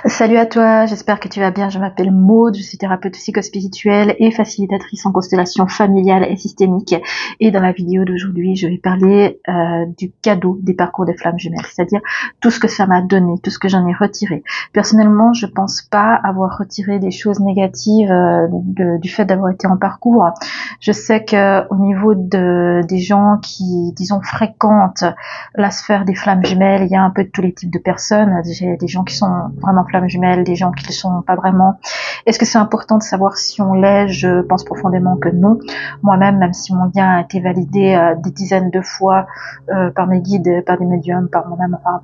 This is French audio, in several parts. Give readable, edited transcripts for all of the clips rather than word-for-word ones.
Salut à toi, j'espère que tu vas bien. Je m'appelle Maude, je suis thérapeute psychospirituelle et facilitatrice en constellation familiale et systémique. Et dans la vidéo d'aujourd'hui, je vais parler du cadeau des parcours des flammes jumelles, c'est-à-dire tout ce que ça m'a donné, tout ce que j'en ai retiré. Personnellement, je pense pas avoir retiré des choses négatives du fait d'avoir été en parcours. Je sais que au niveau des gens qui, disons, fréquentent la sphère des flammes jumelles, il y a un peu de tous les types de personnes. J'ai des gens qui sont vraiment flammes jumelles, des gens qui ne le sont pas vraiment. Est-ce que c'est important de savoir si on l'est? Je pense profondément que non. Moi-même, même si mon lien a été validé des dizaines de fois par mes guides, par des médiums, par moi-même, enfin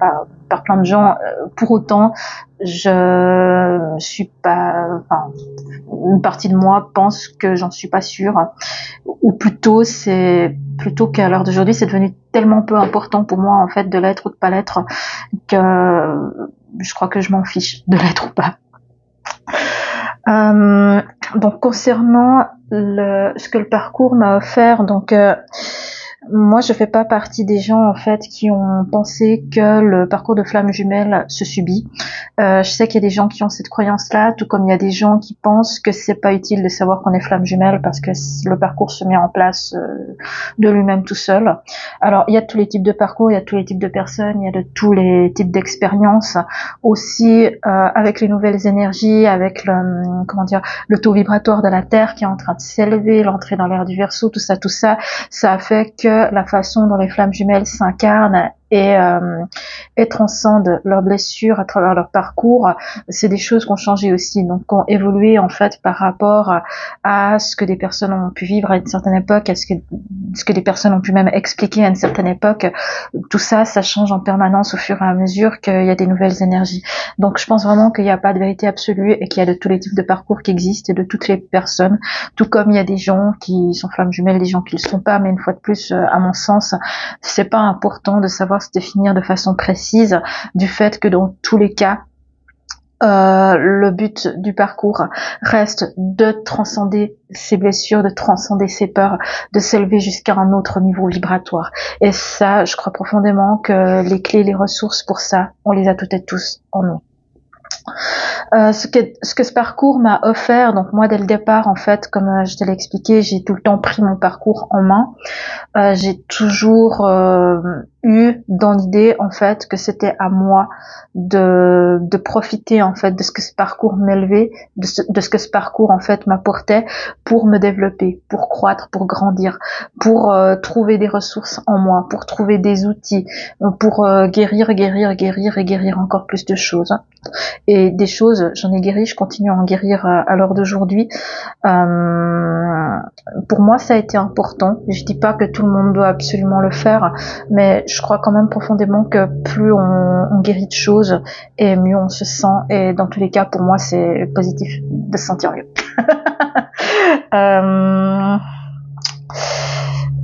par plein de gens, pour autant, je suis pas, enfin, une partie de moi pense que j'en suis pas sûre, ou plutôt qu'à l'heure d'aujourd'hui, c'est devenu tellement peu important pour moi en fait de l'être ou de pas l'être que je crois que je m'en fiche de l'être ou pas. Donc concernant ce que le parcours m'a offert, donc moi, je fais pas partie des gens en fait qui ont pensé que le parcours de flamme jumelle se subit. Je sais qu'il y a des gens qui ont cette croyance-là, tout comme il y a des gens qui pensent que c'est pas utile de savoir qu'on est flamme jumelle parce que le parcours se met en place de lui-même tout seul. Alors, il y a tous les types de parcours, il y a tous les types de personnes, il y a de tous les types d'expériences. Aussi, avec les nouvelles énergies, avec le taux vibratoire de la Terre qui est en train de s'élever, l'entrée dans l'ère du Verseau, tout ça, ça a fait que la façon dont les flammes jumelles s'incarnent et transcendent leurs blessures à travers leur parcours, c'est des choses qui ont changé aussi, donc qui ont évolué en fait par rapport à ce que des personnes ont pu vivre à une certaine époque, à ce que des personnes ont pu même expliquer à une certaine époque. Tout ça, ça change en permanence au fur et à mesure qu'il y a des nouvelles énergies. Donc je pense vraiment qu'il n'y a pas de vérité absolue et qu'il y a de tous les types de parcours qui existent et de toutes les personnes, tout comme il y a des gens qui sont flammes jumelles, des gens qui le sont pas, mais une fois de plus, à mon sens, c'est pas important de savoir se définir de façon précise, du fait que dans tous les cas, le but du parcours reste de transcender ses blessures, de transcender ses peurs, de s'élever jusqu'à un autre niveau vibratoire. Et ça, je crois profondément que les clés, les ressources pour ça, on les a toutes et tous en nous. Ce que ce parcours m'a offert, donc moi dès le départ en fait, comme je te l'ai expliqué, j'ai tout le temps pris mon parcours en main. J'ai toujours eu dans l'idée en fait que c'était à moi de profiter en fait de ce que ce parcours m'élevait, de ce que ce parcours en fait m'apportait pour me développer, pour croître, pour grandir, pour trouver des ressources en moi, pour trouver des outils, pour guérir et guérir encore plus de choses. Et des choses, j'en ai guéri, je continue à en guérir à l'heure d'aujourd'hui. Pour moi, ça a été important. Je dis pas que tout le monde doit absolument le faire, mais je crois quand même profondément que plus on guérit de choses, et mieux on se sent. Et dans tous les cas, pour moi, c'est positif de se sentir mieux.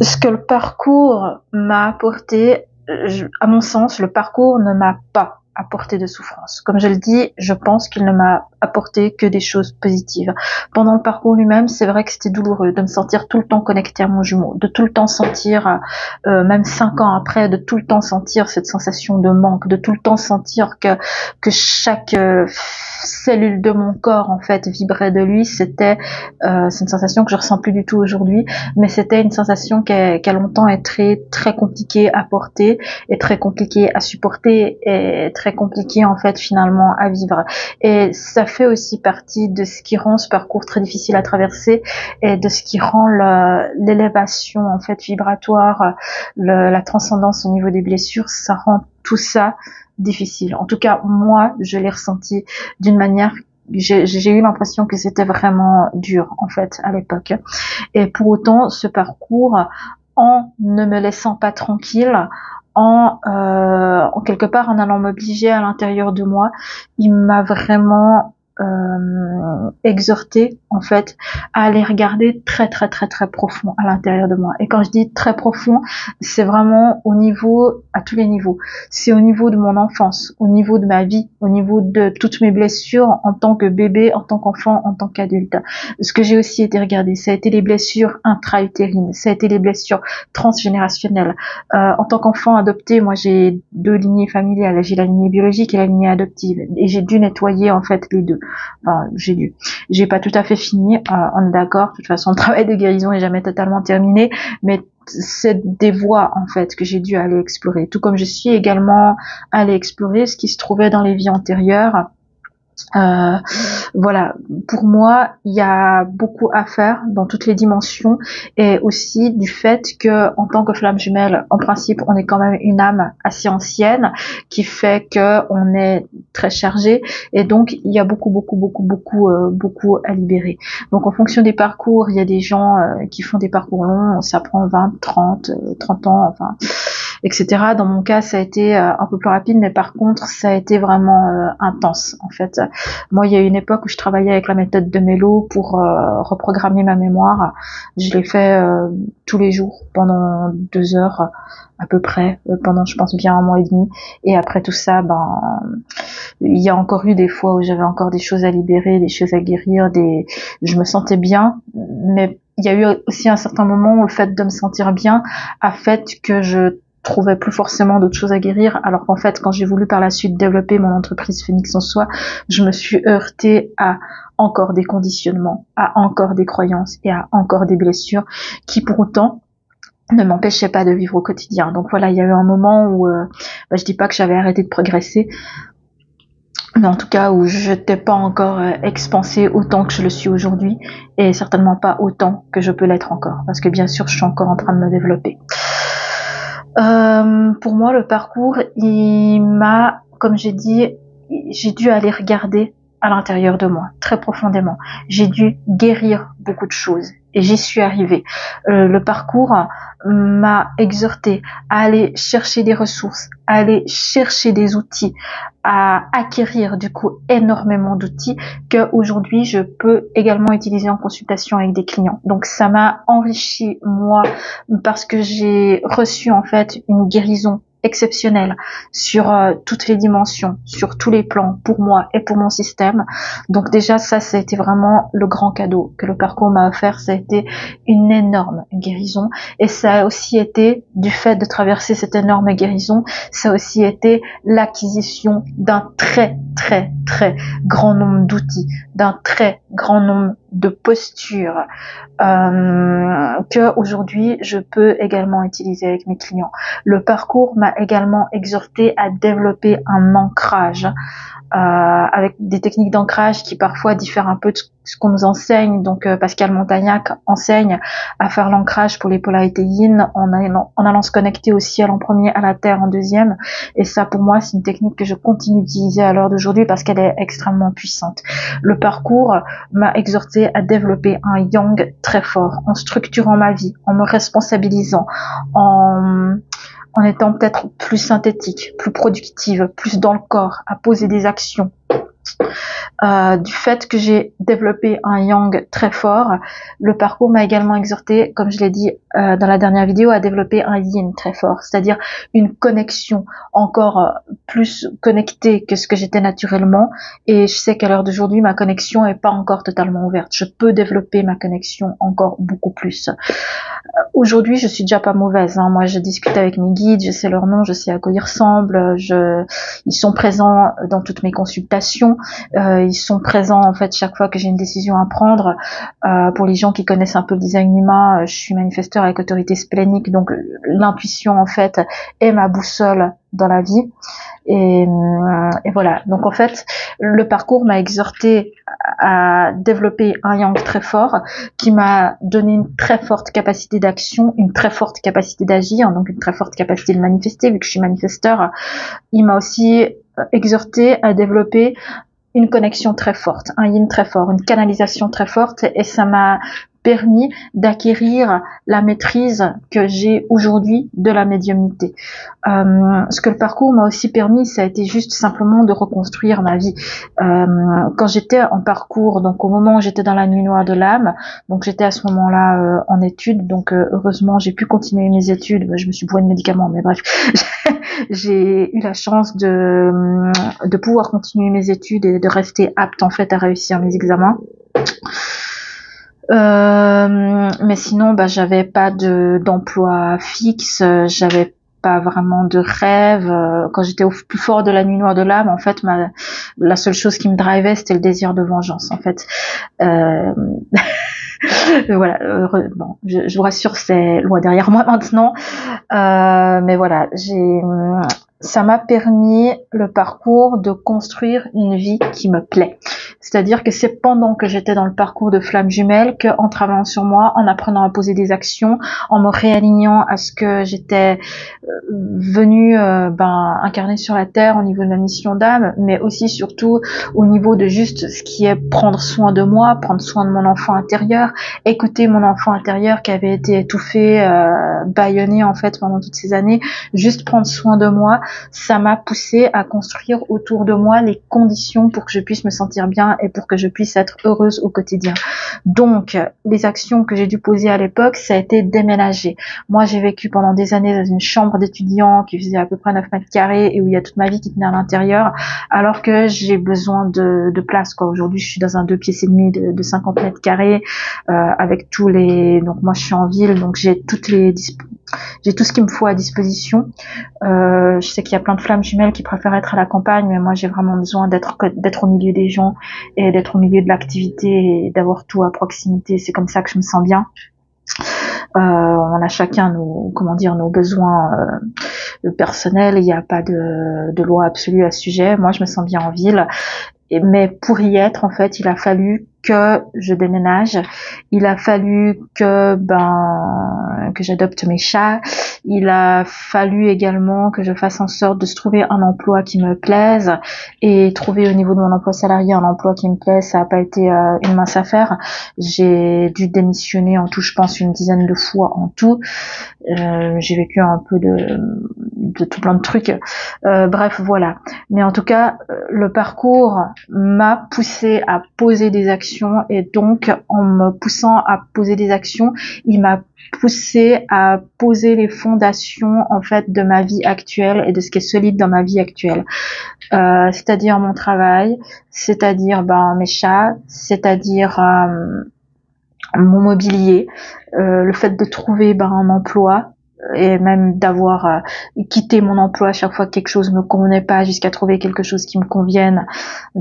Ce que le parcours m'a apporté, à mon sens, le parcours ne m'a pas apporté de souffrance. Comme je le dis, je pense qu'il ne m'a apporté que des choses positives. Pendant le parcours lui-même, c'est vrai que c'était douloureux de me sentir tout le temps connectée à mon jumeau, de tout le temps sentir, même 5 ans après, de tout le temps sentir cette sensation de manque, de tout le temps sentir que chaque cellule de mon corps en fait vibrait de lui. C'est une sensation que je ressens plus du tout aujourd'hui, mais c'était une sensation qui a longtemps été très compliquée à porter et très compliquée à supporter et très compliquée en fait finalement à vivre. Et ça fait aussi partie de ce qui rend ce parcours très difficile à traverser et de ce qui rend l'élévation en fait vibratoire, la transcendance au niveau des blessures, ça rend tout ça difficile. En tout cas, moi, je l'ai ressenti d'une manière, j'ai eu l'impression que c'était vraiment dur en fait à l'époque. Et pour autant, ce parcours, en ne me laissant pas tranquille, en quelque part en allant m'obliger à l'intérieur de moi, il m'a vraiment exhorté en fait à aller regarder très très très très profond à l'intérieur de moi. Et quand je dis très profond, c'est vraiment au niveau, à tous les niveaux. C'est au niveau de mon enfance, au niveau de ma vie, au niveau de toutes mes blessures en tant que bébé, en tant qu'enfant, en tant qu'adulte. Ce que j'ai aussi été regarder, ça a été les blessures intra-utérines, ça a été les blessures transgénérationnelles. En tant qu'enfant adopté, moi j'ai deux lignées familiales, j'ai la lignée biologique et la lignée adoptive, et j'ai dû nettoyer en fait les deux. Enfin, j'ai pas tout à fait fini, on est d'accord. De toute façon, le travail de guérison est jamais totalement terminé, mais c'est des voies en fait que j'ai dû aller explorer, tout comme je suis également allée explorer ce qui se trouvait dans les vies antérieures. Voilà, pour moi, il y a beaucoup à faire dans toutes les dimensions, et aussi du fait que, en tant que flamme jumelle, en principe, on est quand même une âme assez ancienne, qui fait que on est très chargé, et donc il y a beaucoup à libérer. Donc, en fonction des parcours, il y a des gens qui font des parcours longs, ça prend 20, 30 ans, enfin, etc. Dans mon cas, ça a été un peu plus rapide, mais par contre, ça a été vraiment intense, en fait. Moi, il y a eu une époque où je travaillais avec la méthode de Mélo pour reprogrammer ma mémoire. Je l'ai fait tous les jours pendant 2 heures à peu près, pendant, je pense, bien 1 mois et demi. Et après tout ça, il y a encore eu des fois où j'avais encore des choses à libérer, des choses à guérir, je me sentais bien, mais il y a eu aussi un certain moment où le fait de me sentir bien a fait que je trouvais plus forcément d'autres choses à guérir, alors qu'en fait, quand j'ai voulu par la suite développer mon entreprise Phoenix en Soi, je me suis heurtée à encore des conditionnements, à encore des croyances et à encore des blessures qui pour autant ne m'empêchaient pas de vivre au quotidien. Donc voilà, il y a eu un moment où je dis pas que j'avais arrêté de progresser, mais en tout cas où je n'étais pas encore expansée autant que je le suis aujourd'hui, et certainement pas autant que je peux l'être encore, parce que bien sûr je suis encore en train de me développer. Pour moi, le parcours, il m'a, comme j'ai dit, j'ai dû aller regarder à l'intérieur de moi, très profondément. J'ai dû guérir beaucoup de choses, et j'y suis arrivée. Le parcours m'a exhorté à aller chercher des ressources, à aller chercher des outils, à acquérir du coup énormément d'outils que aujourd'hui je peux également utiliser en consultation avec des clients. Donc ça m'a enrichi moi, parce que j'ai reçu en fait une guérison exceptionnelle sur toutes les dimensions, sur tous les plans, pour moi et pour mon système. Donc déjà ça a été vraiment le grand cadeau que le parcours m'a offert. Ça a été une énorme guérison, et ça a aussi été, du fait de traverser cette énorme guérison, ça a aussi été l'acquisition d'un très très très grand nombre d'outils, d'un très grand nombre de postures que aujourd'hui je peux également utiliser avec mes clients. Le parcours m'a également exhorté à développer un ancrage avec des techniques d'ancrage qui parfois diffèrent un peu de ce qu'on nous enseigne. Donc Pascal Montagnac enseigne à faire l'ancrage pour les polarités yin en allant se connecter au ciel en premier, à la terre en deuxième, et ça pour moi c'est une technique que je continue d'utiliser à l'heure d'aujourd'hui parce qu'elle est extrêmement puissante. Le parcours m'a exhorté à développer un yang très fort, en structurant ma vie, en me responsabilisant, en étant peut-être plus synthétique, plus productive, plus dans le corps, à poser des actions. Du fait que j'ai développé un yang très fort, le parcours m'a également exhorté, comme je l'ai dit dans la dernière vidéo, à développer un yin très fort, c'est-à-dire une connexion encore plus connectée que ce que j'étais naturellement. Et je sais qu'à l'heure d'aujourd'hui, ma connexion est pas encore totalement ouverte. Je peux développer ma connexion encore beaucoup plus. Aujourd'hui, je suis déjà pas mauvaise, hein. Moi, je discute avec mes guides, je sais leur nom, je sais à quoi ils ressemblent, ils sont présents dans toutes mes consultations, ils sont présents en fait chaque fois que j'ai une décision à prendre. Pour les gens qui connaissent un peu le design humain, je suis manifesteur avec autorité splénique, donc l'intuition en fait est ma boussole dans la vie. Et voilà. Donc en fait, le parcours m'a exhorté à développer un yang très fort, qui m'a donné une très forte capacité d'action, une très forte capacité d'agir, donc une très forte capacité de manifester, vu que je suis manifesteur. Il m'a aussi exhorté à développer une connexion très forte, un yin très fort, une canalisation très forte, et ça m'a permis d'acquérir la maîtrise que j'ai aujourd'hui de la médiumnité. Ce que le parcours m'a aussi permis, ça a été juste simplement de reconstruire ma vie. Quand j'étais en parcours, donc au moment où j'étais dans la nuit noire de l'âme, donc j'étais à ce moment-là en études, donc heureusement j'ai pu continuer mes études. Je me suis bourrée de médicaments, mais bref, j'ai eu la chance de pouvoir continuer mes études et de rester apte en fait à réussir mes examens. Mais sinon, j'avais pas d'emploi fixe, j'avais pas vraiment de rêve. Quand j'étais au plus fort de la nuit noire de l'âme, en fait, la seule chose qui me drivait, c'était le désir de vengeance, en fait. Voilà. Bon, je vous rassure, c'est loin derrière moi maintenant. Mais voilà, ça m'a permis le parcours de construire une vie qui me plaît. C'est-à-dire que c'est pendant que j'étais dans le parcours de flamme jumelle que, en travaillant sur moi, en apprenant à poser des actions, en me réalignant à ce que j'étais venue incarner sur la terre au niveau de ma mission d'âme, mais aussi surtout au niveau de juste ce qui est prendre soin de moi, prendre soin de mon enfant intérieur, écouter mon enfant intérieur qui avait été étouffé, bâillonné en fait pendant toutes ces années, juste prendre soin de moi, ça m'a poussé à construire autour de moi les conditions pour que je puisse me sentir bien et pour que je puisse être heureuse au quotidien. Donc, les actions que j'ai dû poser à l'époque, ça a été déménager. Moi, j'ai vécu pendant des années dans une chambre d'étudiant qui faisait à peu près 9 mètres carrés et où il y a toute ma vie qui tenait à l'intérieur, alors que j'ai besoin de place, quoi. Aujourd'hui, je suis dans un 2 pieds et demi de 50 mètres carrés, avec tous les, donc moi, je suis en ville, donc j'ai tout ce qu'il me faut à disposition. Je sais qu'il y a plein de flammes jumelles qui préfèrent être à la campagne, mais moi j'ai vraiment besoin d'être au milieu des gens et d'être au milieu de l'activité et d'avoir tout à proximité. C'est comme ça que je me sens bien. On a chacun nos besoins personnels. Il n'y a pas de loi absolue à ce sujet. Moi je me sens bien en ville. Mais pour y être, en fait, il a fallu que je déménage. Il a fallu que j'adopte mes chats. Il a fallu également que je fasse en sorte de se trouver un emploi qui me plaise, et trouver au niveau de mon emploi salarié un emploi qui me plaise, ça n'a pas été une mince affaire. J'ai dû démissionner en tout, je pense, une dizaine de fois en tout. J'ai vécu un peu de tout plein de trucs. Bref, voilà. Mais en tout cas, le parcours m'a poussé à poser des actions, et donc en me poussant à poser des actions, il m'a poussé à poser les fondations en fait de ma vie actuelle et de ce qui est solide dans ma vie actuelle. C'est-à-dire mon travail, c'est-à-dire mes chats, c'est-à-dire mon mobilier, le fait de trouver un emploi, et même d'avoir quitté mon emploi à chaque fois que quelque chose me convenait pas jusqu'à trouver quelque chose qui me convienne.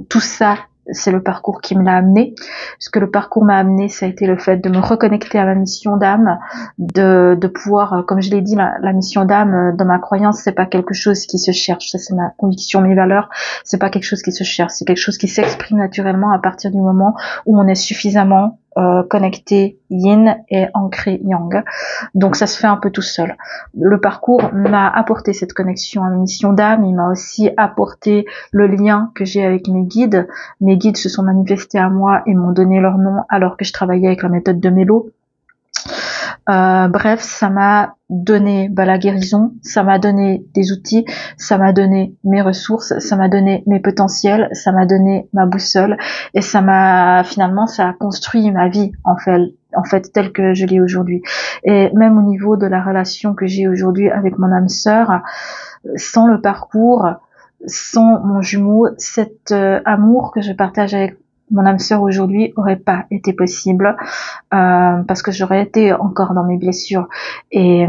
Tout ça, c'est le parcours qui me l'a amené. Ce que le parcours m'a amené, ça a été le fait de me reconnecter à ma mission d'âme, de pouvoir, comme je l'ai dit, la mission d'âme, dans ma croyance, c'est pas quelque chose qui se cherche. Ça, c'est ma conviction, mes valeurs. C'est pas quelque chose qui se cherche. C'est quelque chose qui s'exprime naturellement à partir du moment où on est suffisamment connecté yin et ancré yang. Donc ça se fait un peu tout seul. Le parcours m'a apporté cette connexion à ma mission d'âme. Il m'a aussi apporté le lien que j'ai avec mes guides. Mes guides se sont manifestés à moi et m'ont donné leur nom alors que je travaillais avec la méthode de Mélo. Bref, ça m'a donné la guérison, ça m'a donné des outils, ça m'a donné mes ressources, ça m'a donné mes potentiels, ça m'a donné ma boussole, et ça a construit ma vie en fait telle que je l'ai aujourd'hui. Et même au niveau de la relation que j'ai aujourd'hui avec mon âme sœur, sans le parcours, sans mon jumeau, cet amour que je partage avec mon âme sœur aujourd'hui aurait pas été possible, parce que j'aurais été encore dans mes blessures. Et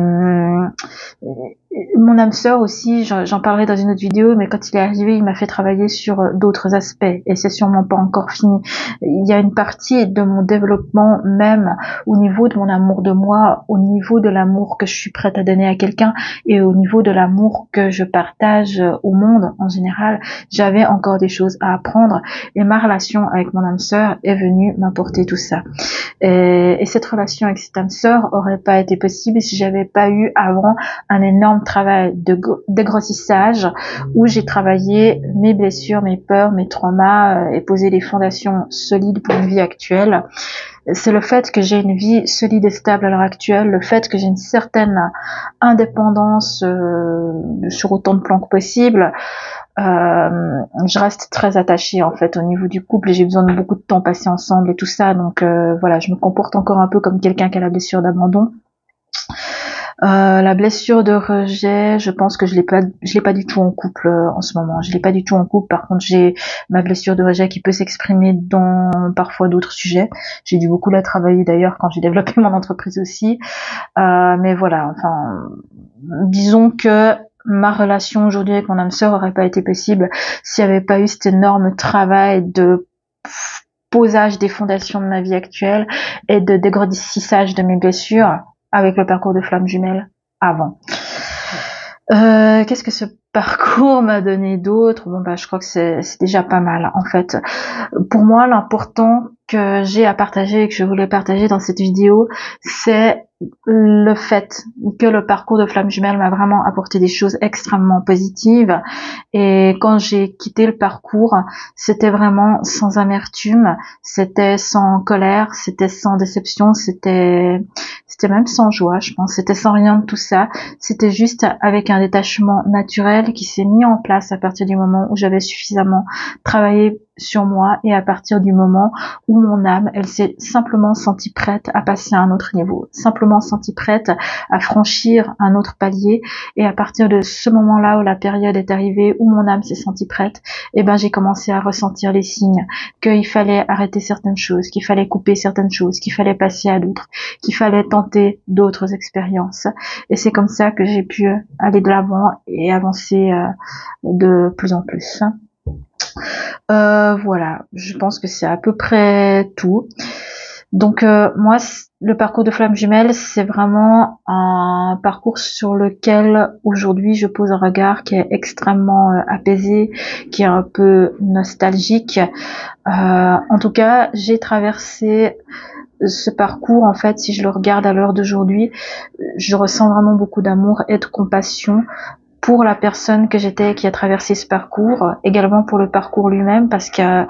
mon âme sœur aussi, j'en parlerai dans une autre vidéo, mais quand il est arrivé, il m'a fait travailler sur d'autres aspects, et c'est sûrement pas encore fini. Il y a une partie de mon développement, même au niveau de mon amour de moi, au niveau de l'amour que je suis prête à donner à quelqu'un, et au niveau de l'amour que je partage au monde en général. J'avais encore des choses à apprendre, et ma relation avec avec mon âme sœur est venue m'apporter tout ça. Et cette relation avec cette âme sœur aurait pas été possible si j'avais pas eu avant un énorme travail de dégrossissage où j'ai travaillé mes blessures, mes peurs, mes traumas et posé les fondations solides pour une vie actuelle. C'est le fait que j'ai une vie solide et stable à l'heure actuelle, le fait que j'ai une certaine indépendance sur autant de plans que possible. Je reste très attachée en fait au niveau du couple et j'ai besoin de beaucoup de temps passé ensemble et tout ça, donc voilà, je me comporte encore un peu comme quelqu'un qui a la blessure d'abandon. La blessure de rejet, je pense que je l'ai pas du tout en couple en ce moment. Je l'ai pas du tout en couple. Par contre, j'ai ma blessure de rejet qui peut s'exprimer dans parfois d'autres sujets. J'ai dû beaucoup la travailler d'ailleurs quand j'ai développé mon entreprise aussi. Mais voilà, enfin, disons que ma relation aujourd'hui avec mon âme sœur aurait pas été possible s'il n'y avait pas eu cet énorme travail de posage des fondations de ma vie actuelle et de dégrossissage de mes blessures avec le parcours de flamme jumelle avant. Qu'est-ce que ce parcours m'a donné d'autre? Bon, je crois que c'est déjà pas mal, en fait. Pour moi, l'important que j'ai à partager et que je voulais partager dans cette vidéo, c'est le fait que le parcours de flamme jumelle m'a vraiment apporté des choses extrêmement positives. Et quand j'ai quitté le parcours, c'était vraiment sans amertume, c'était sans colère, c'était sans déception, c'était même sans joie, je pense. C'était sans rien de tout ça. C'était juste avec un détachement naturel qui s'est mis en place à partir du moment où j'avais suffisamment travaillé sur moi et à partir du moment où mon âme, elle s'est simplement sentie prête à passer à un autre niveau, simplement sentie prête à franchir un autre palier. Et à partir de ce moment-là où la période est arrivée, où mon âme s'est sentie prête, j'ai commencé à ressentir les signes qu'il fallait arrêter certaines choses, qu'il fallait couper certaines choses, qu'il fallait passer à d'autres, qu'il fallait tenter d'autres expériences. Et c'est comme ça que j'ai pu aller de l'avant et avancer de plus en plus. Voilà, je pense que c'est à peu près tout. Donc moi, le parcours de flamme jumelle, c'est vraiment un parcours sur lequel aujourd'hui je pose un regard qui est extrêmement apaisé, qui est un peu nostalgique. En tout cas, j'ai traversé ce parcours, en fait, si je le regarde à l'heure d'aujourd'hui, je ressens vraiment beaucoup d'amour et de compassion pour la personne que j'étais qui a traversé ce parcours, également pour le parcours lui-même, parce que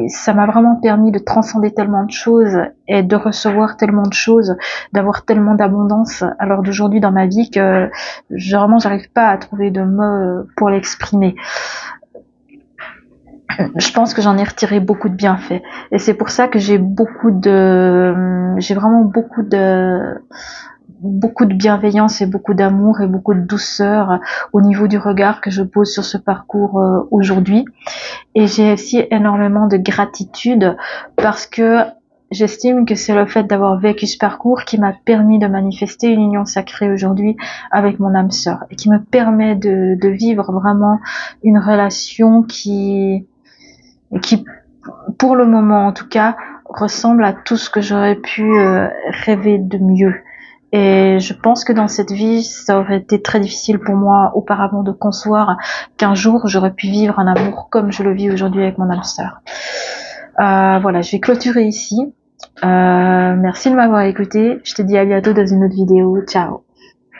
ça m'a vraiment permis de transcender tellement de choses et de recevoir tellement de choses, d'avoir tellement d'abondance à l'heure d'aujourd'hui dans ma vie que vraiment j'arrive pas à trouver de mots pour l'exprimer. Je pense que j'en ai retiré beaucoup de bienfaits et c'est pour ça que j'ai vraiment beaucoup de bienveillance et beaucoup d'amour et beaucoup de douceur au niveau du regard que je pose sur ce parcours aujourd'hui. Et j'ai aussi énormément de gratitude parce que j'estime que c'est le fait d'avoir vécu ce parcours qui m'a permis de manifester une union sacrée aujourd'hui avec mon âme sœur et qui me permet de vivre vraiment une relation qui, pour le moment en tout cas, ressemble à tout ce que j'aurais pu rêver de mieux. Et je pense que dans cette vie, ça aurait été très difficile pour moi auparavant de concevoir qu'un jour j'aurais pu vivre un amour comme je le vis aujourd'hui avec mon âme sœur. Voilà, je vais clôturer ici. Merci de m'avoir écouté. Je te dis à bientôt dans une autre vidéo. Ciao.